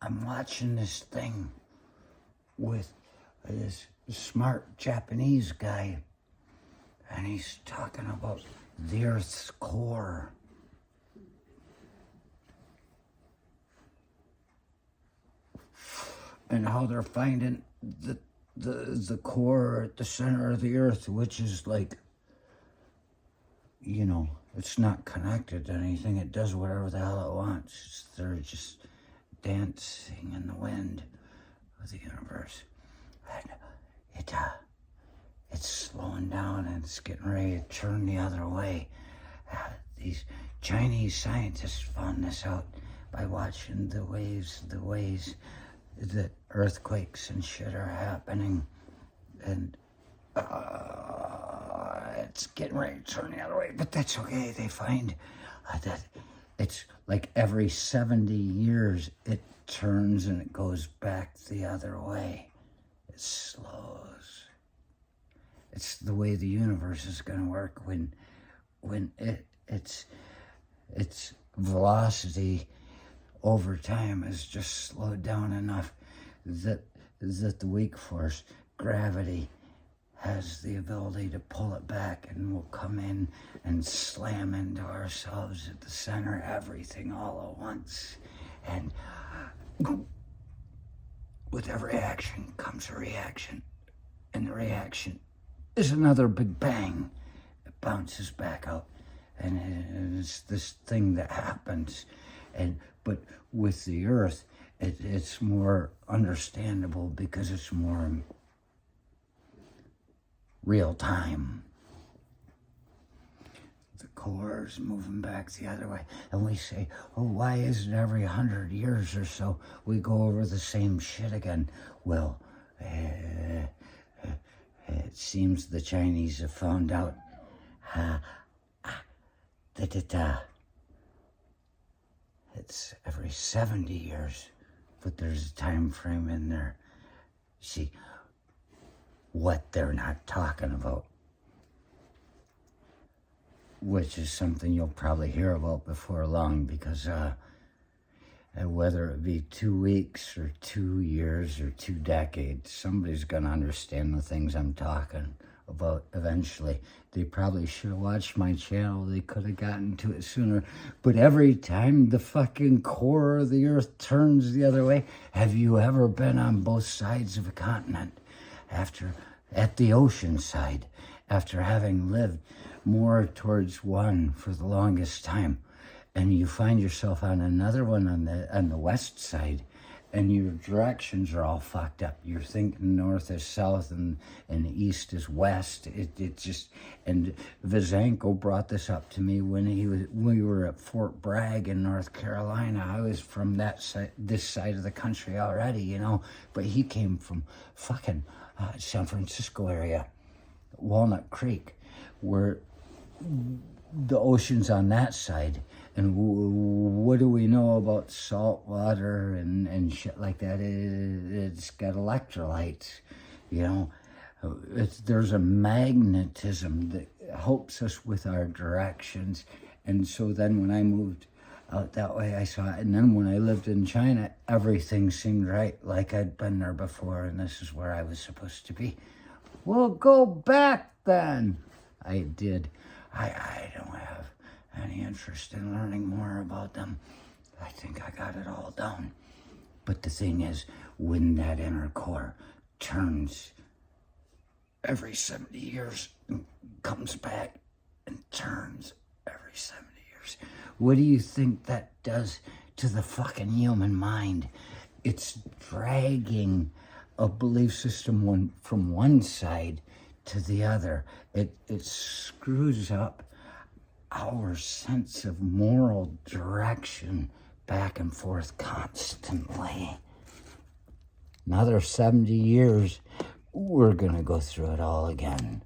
I'm watching this thing with this smart Japanese guy, and he's talking about the Earth's core. And how they're finding the core at the center of the Earth, which is like, you know, it's not connected to anything. It does whatever the hell it wants. They're just dancing in the wind of the universe. And it's slowing down and it's getting ready to turn the other way. These Chinese scientists found this out by watching the ways that earthquakes and shit are happening. And it's getting ready to turn the other way, but that's okay. They find that it's like every 70 years it turns and it goes back the other way. It slows. It's the way the universe is going to work when its velocity over time is just slowed down enough that the weak force, gravity, has the ability to pull it back, and we'll come in and slam into ourselves at the center of everything all at once. And with every action comes a reaction, and the reaction is another big bang. It bounces back out, and it's this thing that happens. But with the Earth, it's more understandable because it's more real time. The core is moving back the other way, and we say, oh, why is it every 100 years or so we go over the same shit again? Well, it seems the Chinese have found out that it's every 70 years, but there's a time frame in there. See, what they're not talking about, which is something you'll probably hear about before long, because whether it be 2 weeks or 2 years or 2 decades, somebody's going to understand the things I'm talking about eventually. They probably should have watched my channel. They could have gotten to it sooner. But every time the fucking core of the Earth turns the other way, have you ever been on both sides of a continent? At the ocean side, after having lived more towards one for the longest time, and you find yourself on another one on the west side, and your directions are all fucked up. You're thinking north is south and east is west. It just, and Vizanko brought this up to me when we were at Fort Bragg in North Carolina. I was from this side of the country already, you know, but he came from fucking San Francisco area, Walnut Creek, where the ocean's on that side. And what do we know about salt water and shit like that? It's got electrolytes, you know. There's a magnetism that helps us with our directions. And so then when I moved out that way, I saw it. And then when I lived in China, everything seemed right, like I'd been there before, and this is where I was supposed to be. Well, go back then. I did. I don't have any interest in learning more about them. I think I got it all down. But the thing is, when that inner core turns every 70 years and comes back and turns every 70 years, what do you think that does to the fucking human mind? It's dragging a belief system from one side to the other. It screws up our sense of moral direction back and forth constantly. Another 70 years, we're gonna go through it all again.